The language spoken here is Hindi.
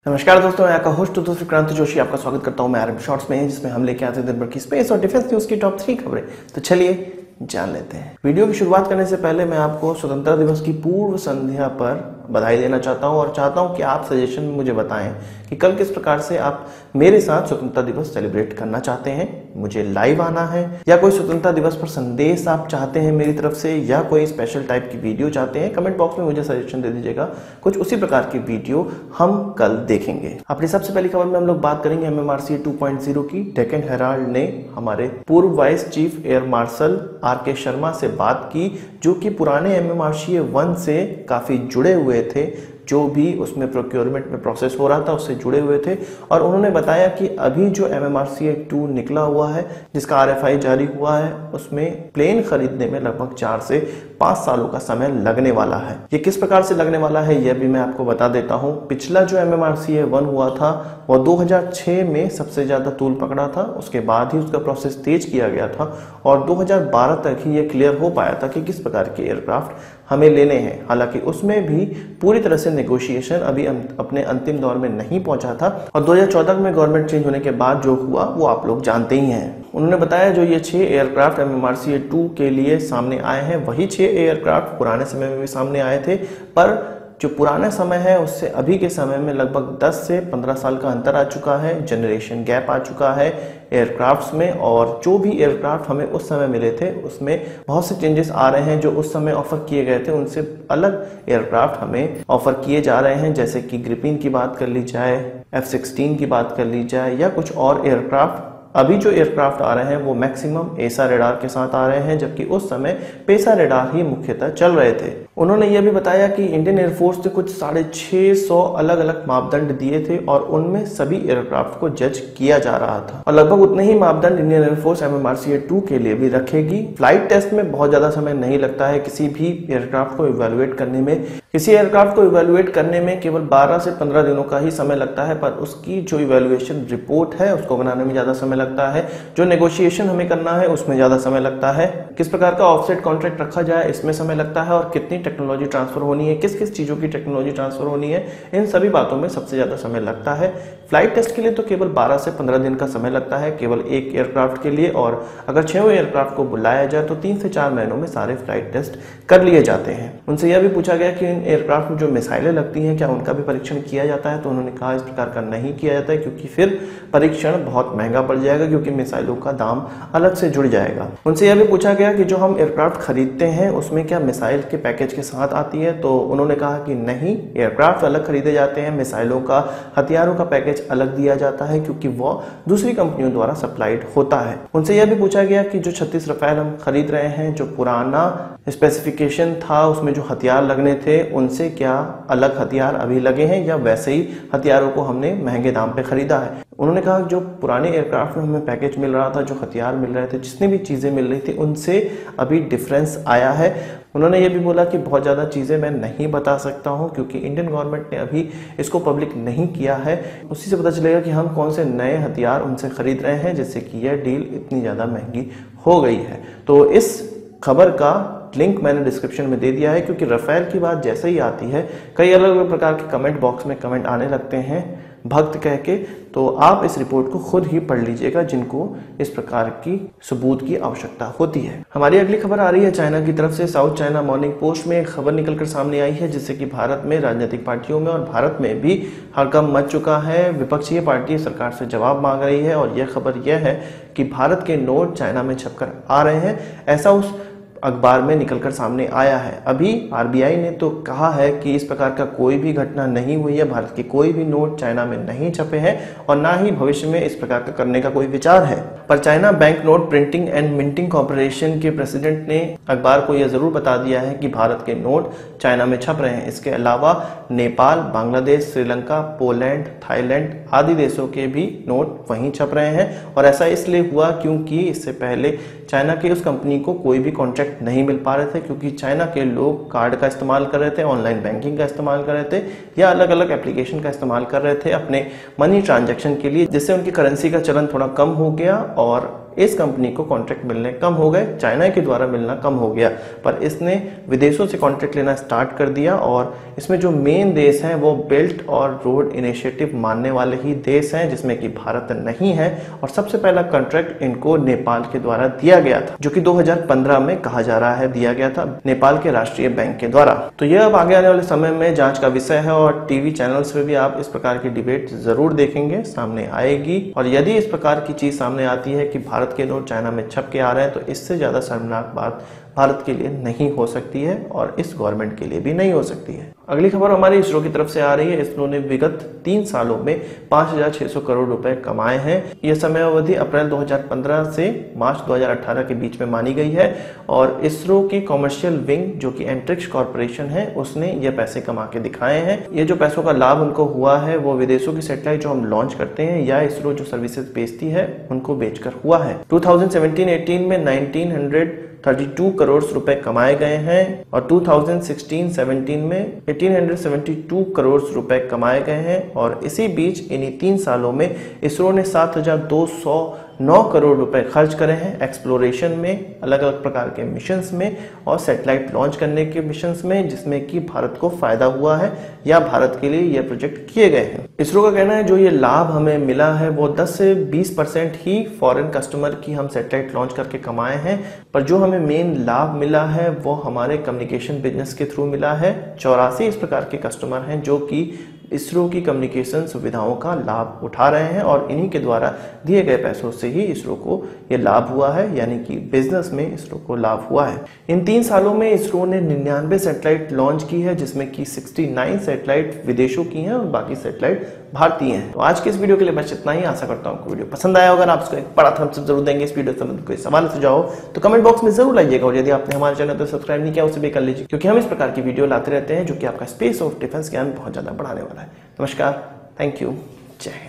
नमस्कार दोस्तों, मैं आपका होस्ट दोस्त क्रांति जोशी आपका स्वागत करता हूं मैं आरएम शॉर्ट्स में, जिसमें हम लेके आते हैं दिन भर की स्पेस और डिफेंस न्यूज की टॉप 3 खबरें। तो चलिए जान लेते हैं। वीडियो की शुरुआत करने से पहले मैं आपको स्वतंत्रता दिवस की पूर्व संध्या पर बधाई देना चाहता हूं और चाहता हूं कि आप सजेशन में मुझे बताएं कि कल किस प्रकार से आप मेरे साथ स्वतंत्रता दिवस सेलिब्रेट करना चाहते हैं। मुझे लाइव आना है या कोई स्वतंत्रता दिवस पर संदेश आप चाहते हैं मेरी तरफ से, या कोई स्पेशल टाइप की वीडियो चाहते हैं, कमेंट बॉक्स में मुझे सजेशन दे दीजिएगा। कुछ उसी प्रकार की वीडियो हम कल देखेंगे। अपनी सबसे पहली खबर में हम लोग बात करेंगे MMRCA 2.0 की। डेक्कन हेराल्ड ने हमारे पूर्व vice chief air marshal RK Sharma से बात की, जो कि पुराने MMRCA 1 से काफी जुड़े हुए थे, जो भी उसमें प्रोक्योरमेंट में प्रोसेस हो रहा था उससे जुड़े हुए थे। और उन्होंने बताया कि अभी जो MMRCA 2 निकला हुआ है, जिसका RFI जारी हुआ है, उसमें प्लेन खरीदने में लगभग 4 से 5 सालों का समय लगने वाला है। ये किस प्रकार से लगने वाला है यह भी मैं आपको बता देता हूँ। पिछला जो MMRCA 1 हुआ था वह 2006 में सबसे ज्यादा तूल पकड़ा था, उसके बाद ही उसका प्रोसेस तेज किया गया था और 2012 तक ही ये क्लियर हो पाया था कि किस प्रकार के एयरक्राफ्ट हमें लेने हैं। हालांकि उसमें भी पूरी तरह से नेगोशिएशन अभी अपने अंतिम दौर में नहीं पहुंचा था और 2014 में गवर्नमेंट चेंज होने के बाद जो हुआ वो आप लोग जानते ही हैं। उन्होंने बताया जो ये 6 एयरक्राफ्ट MMRCA 2 के लिए सामने आए हैं, वही 6 एयरक्राफ्ट पुराने समय में भी सामने आए थे, पर जो पुराना समय है उससे अभी के समय में लगभग 10 से 15 साल का अंतर आ चुका है, जनरेशन गैप आ चुका है एयरक्राफ्ट्स में। और जो भी एयरक्राफ्ट हमें उस समय मिले थे उसमें बहुत से चेंजेस आ रहे हैं। जो उस समय ऑफर किए गए थे उनसे अलग एयरक्राफ्ट हमें ऑफर किए जा रहे हैं, जैसे कि ग्रिपिन की बात कर ली जाए, F-16 की बात कर ली जाए, या कुछ और एयरक्राफ्ट। अभी जो एयरक्राफ्ट आ रहे हैं वो मैक्सिमम एसा रेडार के साथ आ रहे हैं, जबकि उस समय पेसा रेडार ही मुख्यतः चल रहे थे। उन्होंने यह भी बताया कि इंडियन एयरफोर्स ने कुछ 650 अलग अलग मापदंड दिए थे और उनमें सभी एयरक्राफ्ट को जज किया जा रहा था और लगभग उतने ही मापदंड इंडियन एयरफोर्स MMRCA 2 के लिए भी रखेगी। फ्लाइट टेस्ट में बहुत ज्यादा समय नहीं लगता है किसी भी एयरक्राफ्ट को इवेलुएट करने में। किसी एयरक्राफ्ट को इवेलुएट करने में केवल 12 से 15 दिनों का ही समय लगता है, पर उसकी जो इवेलुएशन रिपोर्ट है उसको बनाने में ज्यादा समय लगता है। जो नेगोशिएशन हमें करना है उसमें ज्यादा समय लगता है। किस प्रकार का ऑफसेट कॉन्ट्रैक्ट रखा जाए इसमें समय लगता है, और कितनी टेक्नोलॉजी ट्रांसफर होनी है, किस किस चीजों की टेक्नोलॉजी ट्रांसफर होनी है, इन सभी बातों में सबसे ज्यादा समय लगता है। फ्लाइट टेस्ट के लिए तो केवल 12 से 15 दिन का समय लगता है केवल एक एयरक्राफ्ट के लिए, और अगर 6 एयरक्राफ्ट को बुलाया जाए तो 3 से 4 महीनों में सारे फ्लाइट टेस्ट कर लिए जाते हैं। उनसे यह भी पूछा गया कि इन एयरक्राफ्ट में जो मिसाइलें लगती हैं क्या उनका भी परीक्षण किया जाता है, तो उन्होंने कहा इस प्रकार का नहीं किया जाता है, क्योंकि फिर परीक्षण बहुत महंगा पड़ जाएगा, क्योंकि मिसाइलों का दाम अलग से जुड़ जाएगा। उनसे यह भी पूछा गया कि जो हम एयरक्राफ्ट खरीदते हैं उसमें क्या मिसाइल के पैकेज के साथ आती है, तो उन्होंने कहा कि नहीं, एयरक्राफ्ट अलग खरीदे जाते हैं, मिसाइलों का, हथियारों का पैकेज अलग दिया जाता है, क्योंकि वो दूसरी कंपनियों द्वारा सप्लाइड होता है। उनसे यह भी पूछा गया कि जो 36 रफेल हम खरीद रहे हैं, जो पुराना स्पेसिफिकेशन था उसमें जो हथियार लगने थे उनसे क्या अलग हथियार अभी लगे हैं, या वैसे ही हथियारों को हमने महंगे दाम पे खरीदा है। उन्होंने कहा जो पुराने एयरक्राफ्ट में हमें पैकेज मिल रहा था, जो हथियार मिल रहे थे, जितनी भी चीजें मिल रही थी, उनसे अभी डिफरेंस आया है। उन्होंने ये भी बोला कि बहुत ज़्यादा चीज़ें मैं नहीं बता सकता हूं, क्योंकि इंडियन गवर्नमेंट ने अभी इसको पब्लिक नहीं किया है। उसी से पता चलेगा कि हम कौन से नए हथियार उनसे खरीद रहे हैं, जिससे कि यह डील इतनी ज़्यादा महंगी हो गई है। तो इस खबर का लिंक मैंने डिस्क्रिप्शन में दे दिया है, क्योंकि रफेल की बात जैसे ही आती है कई अलग अलग प्रकार के कमेंट बॉक्स में कमेंट आने लगते हैं भक्त कह के, तो आप इस रिपोर्ट को खुद ही पढ़ लीजिएगा जिनको इस प्रकार की सबूत की आवश्यकता होती है। हमारी अगली खबर आ रही है चाइना की तरफ से। साउथ चाइना मॉर्निंग पोस्ट में एक खबर निकलकर सामने आई है, जिससे कि भारत में राजनीतिक पार्टियों में और भारत में भी हड़कंप मच चुका है। विपक्षी पार्टी सरकार से जवाब मांग रही है और यह खबर यह है कि भारत के नोट चाइना में छपकर आ रहे हैं, ऐसा उस अखबार में निकलकर सामने आया है। अभी RBI ने तो कहा है कि इस प्रकार का कोई भी घटना नहीं हुई है, भारत के कोई भी नोट चाइना में नहीं छपे हैं और ना ही भविष्य में इस प्रकार का करने का कोई विचार है। पर China bank note printing and minting corporation के प्रेसिडेंट ने अखबार को यह जरूर बता दिया है कि भारत के नोट चाइना में छप रहे हैं। इसके अलावा नेपाल, बांग्लादेश, श्रीलंका, पोलैंड, थाईलैंड आदि देशों के भी नोट वहीं छप रहे हैं। और ऐसा इसलिए हुआ क्योंकि इससे पहले चाइना की उस कंपनी को कोई भी कॉन्ट्रैक्ट नहीं मिल पा रहे थे, क्योंकि चाइना के लोग कार्ड का इस्तेमाल कर रहे थे, ऑनलाइन बैंकिंग का इस्तेमाल कर रहे थे, या अलग अलग एप्लीकेशन का इस्तेमाल कर रहे थे अपने मनी ट्रांजैक्शन के लिए, जिससे उनकी करेंसी का चलन थोड़ा कम हो गया और इस कंपनी को कॉन्ट्रैक्ट मिलने कम हो गए, चाइना के द्वारा मिलना कम हो गया, पर इसने विदेशों से कॉन्ट्रैक्ट लेना स्टार्ट कर दिया। और इसमें जो मेन देश हैं वो बेल्ट और रोड इनिशिएटिव मानने वाले ही देश हैं, जिसमें कि भारत नहीं है। और सबसे पहला कॉन्ट्रैक्ट इनको नेपाल के द्वारा दिया गया था, जो कि 2015 में कहा जा रहा है दिया गया था नेपाल के राष्ट्रीय बैंक के द्वारा। तो यह अब आगे आने वाले समय में जांच का विषय है और टीवी चैनल्स पे भी आप इस प्रकार की डिबेट जरूर देखेंगे, सामने आएगी। और यदि इस प्रकार की चीज सामने आती है कि भारत के नोट चाइना में छप के आ रहे हैं, तो इससे ज्यादा शर्मनाक बात भारत के लिए नहीं हो सकती है और इस गवर्नमेंट के लिए भी नहीं हो सकती है। अगली खबर हमारी इसरो की तरफ से आ रही है। इसरो ने विगत 3 सालों में 5,600 करोड़ रुपए कमाए हैं। यह समय अवधि अप्रैल 2015 से मार्च 2018 के बीच में मानी गई है। और इसरो की कॉमर्शियल विंग जो कि एंट्रिक्स कॉर्पोरेशन है, उसने ये पैसे कमा के दिखाए हैं। ये जो पैसों का लाभ उनको हुआ है वो विदेशों की सैटेलाइट जो हम लॉन्च करते हैं या इसरो जो सर्विसेज बेचती है उनको बेचकर हुआ है। 2017-18 में 1932 करोड़ रुपए कमाए गए हैं और 2016-17 में 1872 करोड़ रुपए कमाए गए हैं। और इसी बीच इन्हीं 3 सालों में इसरो ने 7,209 करोड़ रुपए खर्च करे हैं एक्सप्लोरेशन में, अलग अलग प्रकार के मिशंस में और सैटेलाइट लॉन्च करने के मिशंस में, जिसमें कि भारत को फायदा हुआ है या भारत के लिए ये प्रोजेक्ट किए गए हैं। इसरो का कहना है जो ये लाभ हमें मिला है वो 10 से 20% ही फॉरेन कस्टमर की हम सैटेलाइट लॉन्च करके कमाए हैं, पर जो हमें मेन लाभ मिला है वो हमारे कम्युनिकेशन बिजनेस के थ्रू मिला है। 84 इस प्रकार के कस्टमर हैं जो कि इसरो की कम्युनिकेशन सुविधाओं का लाभ उठा रहे हैं और इन्हीं के द्वारा दिए गए पैसों से ही इसरो को ये लाभ हुआ है, यानी कि बिजनेस में इसरो को लाभ हुआ है। इन 3 सालों में इसरो ने 99 सैटेलाइट लॉन्च की है, जिसमें कि 69 सैटेलाइट विदेशों की हैं और बाकी सैटेलाइट भारतीय हैं। तो आज के इस वीडियो के लिए बस इतना ही। आशा करता हूँ आपको वीडियो पसंद आया होगा। आप इसको एक बड़ा थम्स अप जरूर देंगे। इस वीडियो से संबंधित कोई सवाल सुझाव तो कमेंट बॉक्स में जरूर लाइएगा और यदि आपने हमारे चैनल को सब्सक्राइब नहीं किया उसे भी कर लीजिए, क्योंकि हम इस प्रकार की वीडियो लाते रहते हैं जो कि आपका स्पेस और डिफेंस ज्ञान बहुत ज्यादा बढ़ाने वाला है। नमस्कार, थैंक यू, जय हिंद।